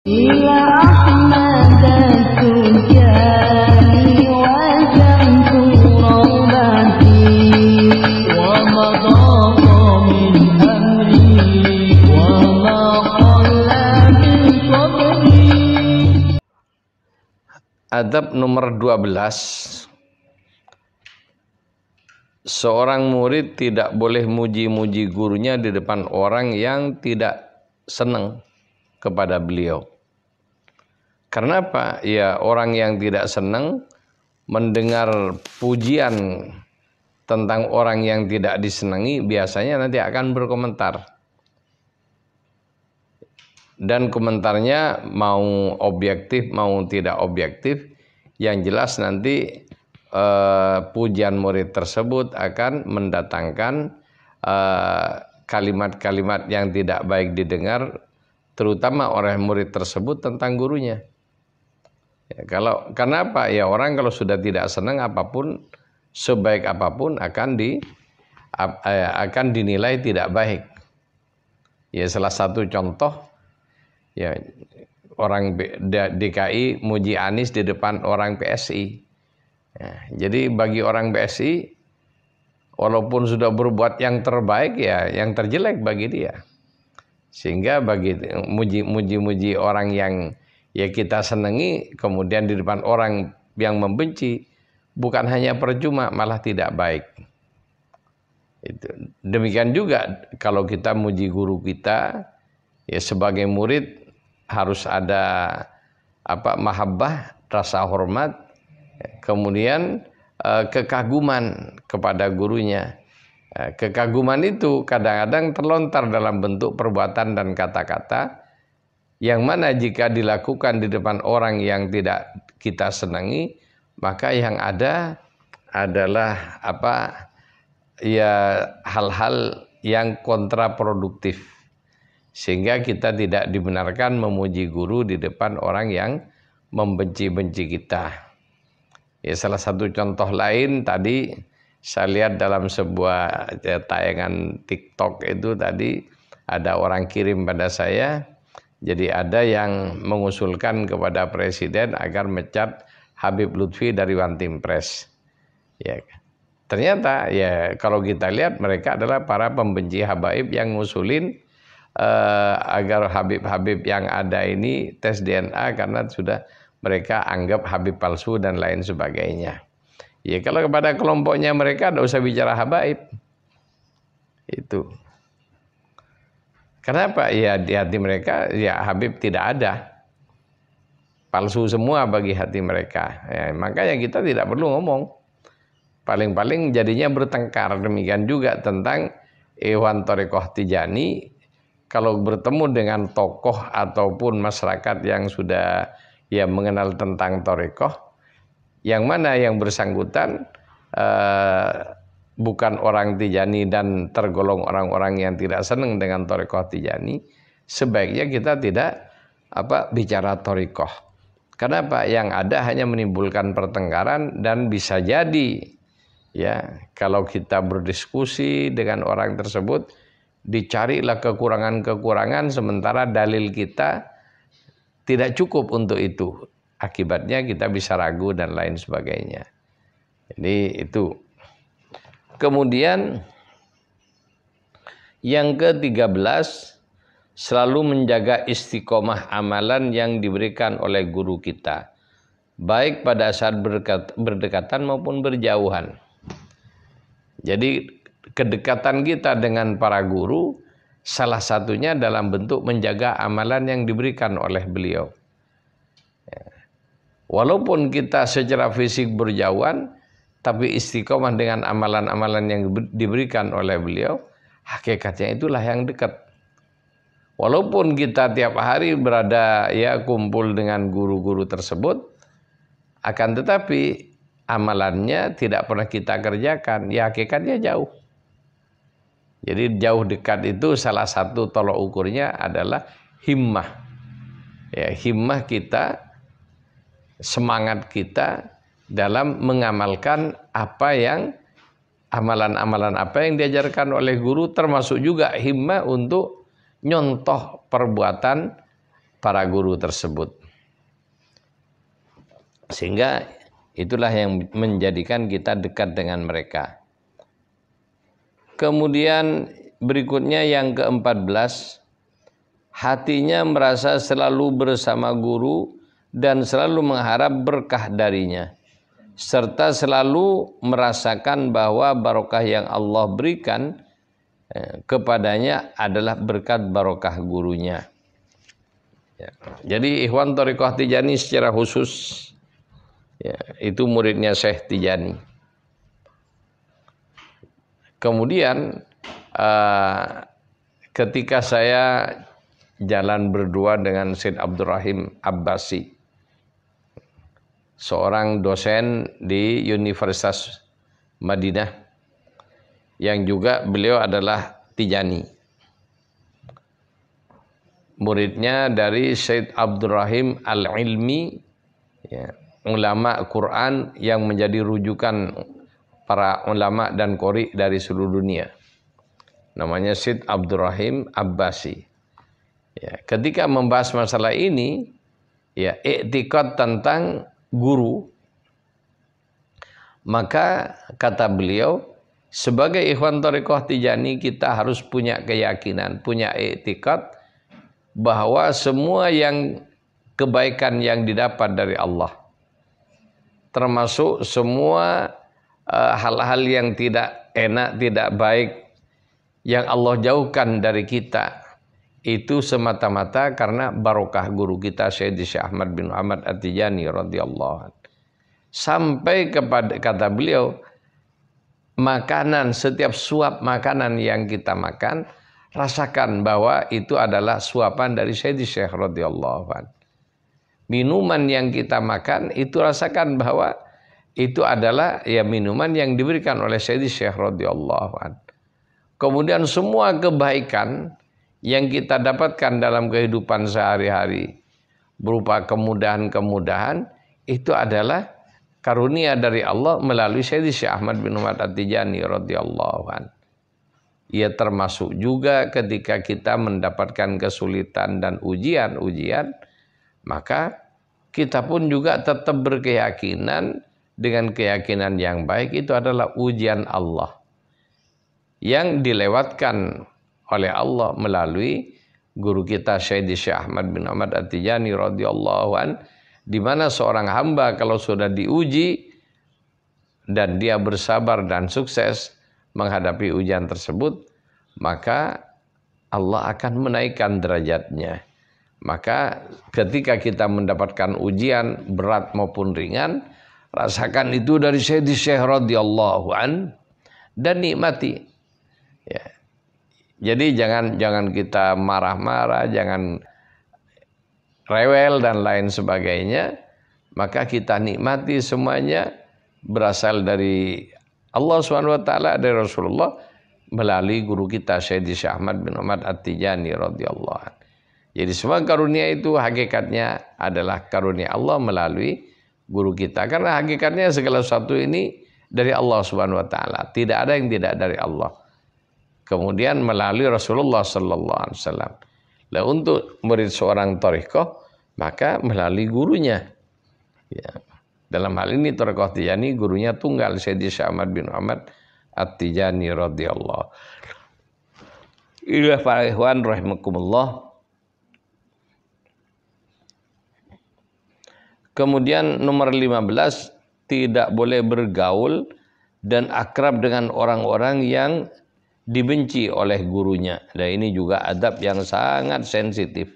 إلى أحمد التجاني وجمت رغبتي ومضى من أمري وما قل من صبري. Adab nomor 12. Seorang murid tidak boleh muji-muji gurunya di depan orang yang tidak senang kepada beliau. Karena apa? Ya, orang yang tidak senang mendengar pujian tentang orang yang tidak disenangi biasanya nanti akan berkomentar. Dan komentarnya mau objektif mau tidak objektif, yang jelas nanti pujian murid tersebut akan mendatangkan kalimat-kalimat yang tidak baik didengar, terutama oleh murid tersebut tentang gurunya. Ya, karena apa? Ya, orang kalau sudah tidak senang apapun, sebaik apapun akan dinilai tidak baik. Ya, salah satu contoh, ya, orang DKI muji Anies di depan orang PSI. Ya, jadi bagi orang PSI, walaupun sudah berbuat yang terbaik, ya yang terjelek bagi dia. Sehingga bagi muji orang yang ya kita senangi, kemudian di depan orang yang membenci, bukan hanya percuma, malah tidak baik. Itu. Demikian juga kalau kita muji guru kita, ya sebagai murid harus ada mahabbah, rasa hormat, kemudian kekaguman kepada gurunya. Kekaguman itu kadang-kadang terlontar dalam bentuk perbuatan dan kata-kata, yang mana jika dilakukan di depan orang yang tidak kita senangi, maka yang ada adalah hal-hal yang kontraproduktif, sehingga kita tidak dibenarkan memuji guru di depan orang yang membenci-benci kita. Ya, salah satu contoh lain tadi saya lihat dalam sebuah tayangan TikTok itu tadi ada orang kirim pada saya. Jadi ada yang mengusulkan kepada presiden agar mecat Habib Lutfi dari One Team Press. Ya, ternyata ya kalau kita lihat mereka adalah para pembenci habaib yang ngusulin agar Habib-Habib yang ada ini tes DNA karena sudah mereka anggap Habib palsu dan lain sebagainya. Ya, kalau kepada kelompoknya mereka tidak usah bicara habaib. Itu. Kenapa? Ya di hati mereka ya Habib tidak ada. Palsu semua bagi hati mereka. Ya, makanya kita tidak perlu ngomong. Paling-paling jadinya bertengkar. Demikian juga tentang Ikhwan Thariqah Tijani. Kalau bertemu dengan tokoh ataupun masyarakat yang sudah ya mengenal tentang thariqah, yang mana yang bersangkutan bukan orang Tijani dan tergolong orang-orang yang tidak senang dengan thariqah Tijani, sebaiknya kita tidak bicara thariqah. Kenapa? Yang ada hanya menimbulkan pertengkaran, dan bisa jadi ya kalau kita berdiskusi dengan orang tersebut dicarilah kekurangan-kekurangan sementara dalil kita tidak cukup untuk itu. Akibatnya kita bisa ragu dan lain sebagainya. Jadi itu. Kemudian yang ke-13, selalu menjaga istiqomah amalan yang diberikan oleh guru kita, baik pada saat berdekatan maupun berjauhan. Jadi kedekatan kita dengan para guru salah satunya dalam bentuk menjaga amalan yang diberikan oleh beliau. Walaupun kita secara fisik berjauhan, tapi istiqomah dengan amalan-amalan yang diberikan oleh beliau, hakikatnya itulah yang dekat. Walaupun kita tiap hari berada ya kumpul dengan guru-guru tersebut, akan tetapi amalannya tidak pernah kita kerjakan, ya hakikatnya jauh. Jadi jauh dekat itu salah satu tolok ukurnya adalah himmah. Ya, himmah kita, semangat kita dalam mengamalkan amalan-amalan apa yang diajarkan oleh guru, termasuk juga himmah untuk nyontoh perbuatan para guru tersebut. Sehingga itulah yang menjadikan kita dekat dengan mereka. Kemudian berikutnya yang ke-14, hatinya merasa selalu bersama guru dan selalu mengharap berkah darinya, serta selalu merasakan bahwa barokah yang Allah berikan kepadanya adalah berkat barokah gurunya. Ya. Jadi Ikhwan Thariqah Tijani secara khusus, ya, itu muridnya Syekh Tijani. Kemudian ketika saya jalan berdua dengan Syed Abdurrahim Abbasi, seorang dosen di Universitas Madinah, yang juga beliau adalah Tijani, muridnya dari Syed Abdurrahim Al-Ilmi, ya, ulama Quran yang menjadi rujukan para ulama dan qori dari seluruh dunia. Namanya Syed Abdurrahim Abbasi. Ya, ketika membahas masalah ini, ya, i'tiqad tentang guru, maka kata beliau, sebagai Ikhwan Thariqah Tijani kita harus punya keyakinan, punya i'tiqad bahwa semua yang kebaikan yang didapat dari Allah, termasuk semua hal-hal yang tidak enak, tidak baik yang Allah jauhkan dari kita, itu semata-mata karena barokah guru kita Syekh Ahmad bin Ahmad At-Tijani radhiyallahu anhu. Sampai kepada kata beliau, makanan, setiap suap makanan yang kita makan, rasakan bahwa itu adalah suapan dari Syekh radhiyallahu anhu. Minuman yang kita makan itu rasakan bahwa itu adalah ya minuman yang diberikan oleh Syekh radhiyallahu anhu. Kemudian semua kebaikan yang kita dapatkan dalam kehidupan sehari-hari berupa kemudahan-kemudahan, itu adalah karunia dari Allah melalui Syekh Ahmad bin Ahmad At-Tijani radhiyallahu anhu. Ia termasuk juga ketika kita mendapatkan kesulitan dan ujian-ujian, maka kita pun juga tetap berkeyakinan dengan keyakinan yang baik, itu adalah ujian Allah yang dilewatkan oleh Allah melalui guru kita Syekh Ahmad bin Ahmad At-Tijani radhiyallahu an, di mana seorang hamba kalau sudah diuji dan dia bersabar dan sukses menghadapi ujian tersebut, maka Allah akan menaikkan derajatnya. Maka ketika kita mendapatkan ujian berat maupun ringan, rasakan itu dari Syekh radhiyallahu an dan nikmati. Ya. Jadi jangan kita marah-marah, jangan rewel dan lain sebagainya. Maka kita nikmati semuanya berasal dari Allah SWT, dari Rasulullah, melalui guru kita Syekh Ahmad bin Ahmad At-Tijani radhiyallahu anhu. Jadi semua karunia itu hakikatnya adalah karunia Allah melalui guru kita. Karena hakikatnya segala sesuatu ini dari Allah SWT. Tidak ada yang tidak dari Allah. Kemudian melalui Rasulullah sallallahu alaihi wasallam. Lah untuk murid seorang thariqah, maka melalui gurunya. Ya. Dalam hal ini Thariqah Tijani gurunya tunggal Syekh Ahmad bin Ahmad At-Tijani radhiyallahu. Inilah para ikhwan rahimakumullah. Kemudian nomor 15, tidak boleh bergaul dan akrab dengan orang-orang yang dibenci oleh gurunya. Dan ini juga adab yang sangat sensitif.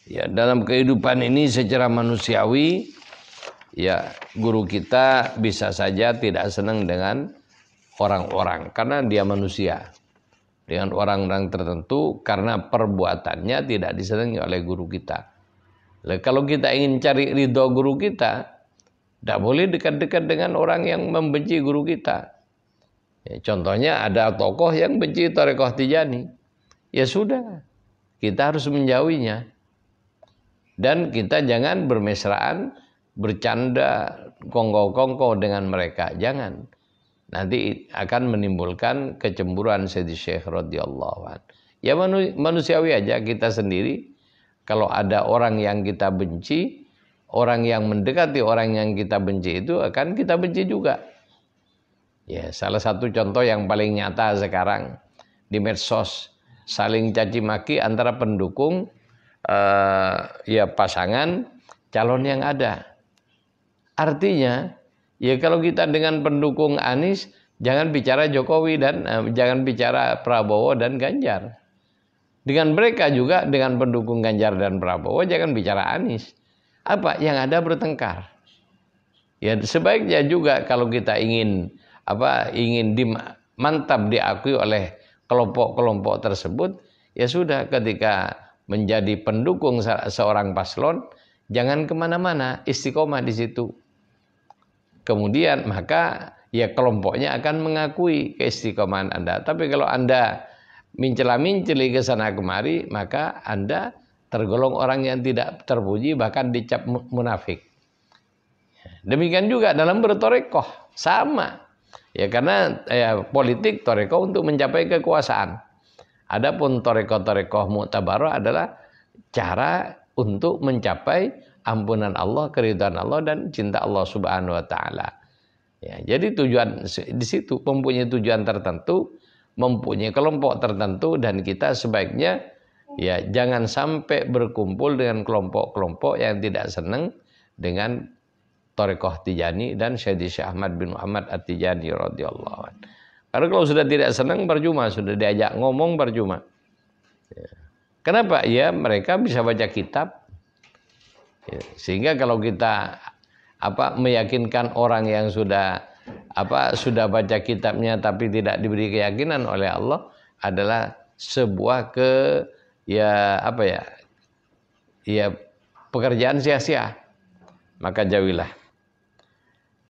Ya, dalam kehidupan ini secara manusiawi, ya, guru kita bisa saja tidak senang dengan orang-orang karena dia manusia. Dengan orang-orang tertentu karena perbuatannya tidak disenangi oleh guru kita. Nah, kalau kita ingin cari ridho guru kita, tidak boleh dekat-dekat dengan orang yang membenci guru kita. Ya, contohnya ada tokoh yang benci Thariqah Tijani. Ya sudah, kita harus menjauhinya. Dan kita jangan bermesraan, bercanda, kongko-kongko dengan mereka. Jangan. Nanti akan menimbulkan kecemburuan Syekh radhiyallahu anhu. Ya manusiawi aja kita sendiri. kalau ada orang yang kita benci, orang yang mendekati orang yang kita benci itu akan kita benci juga. Ya, salah satu contoh yang paling nyata sekarang di medsos, saling caci maki antara pendukung ya pasangan calon yang ada. Artinya, ya kalau kita dengan pendukung Anies, jangan bicara Jokowi dan jangan bicara Prabowo dan Ganjar. Dengan mereka juga, dengan pendukung Ganjar dan Prabowo, jangan bicara Anies. Apa yang ada bertengkar. Ya sebaiknya juga kalau kita ingin mantap diakui oleh kelompok-kelompok tersebut, ya sudah, ketika menjadi pendukung seorang paslon, jangan kemana-mana, istiqomah di situ. Kemudian maka ya kelompoknya akan mengakui keistiqomahan Anda. Tapi kalau Anda mincela-minceli ke sana kemari, maka Anda tergolong orang yang tidak terpuji, bahkan dicap munafik. Demikian juga dalam bertorekoh, sama. Ya karena politik torekoh untuk mencapai kekuasaan. Adapun torekoh-torekoh mu'tabarah adalah cara untuk mencapai ampunan Allah, keridhaan Allah, dan cinta Allah Subhanahu wa taala. Ya, jadi tujuan di situ mempunyai tujuan tertentu, mempunyai kelompok tertentu, dan kita sebaiknya ya jangan sampai berkumpul dengan kelompok-kelompok yang tidak senang dengan Torekoh Tijani dan Syekh Ahmad bin Muhammad At-Tijani radhiyallahu anhu. Karena kalau sudah tidak senang percuma, sudah diajak ngomong percuma. Ya. Kenapa? Ya mereka bisa baca kitab. Ya. Sehingga kalau kita meyakinkan orang yang sudah baca kitabnya tapi tidak diberi keyakinan oleh Allah adalah sebuah pekerjaan sia-sia. Maka jauhilah.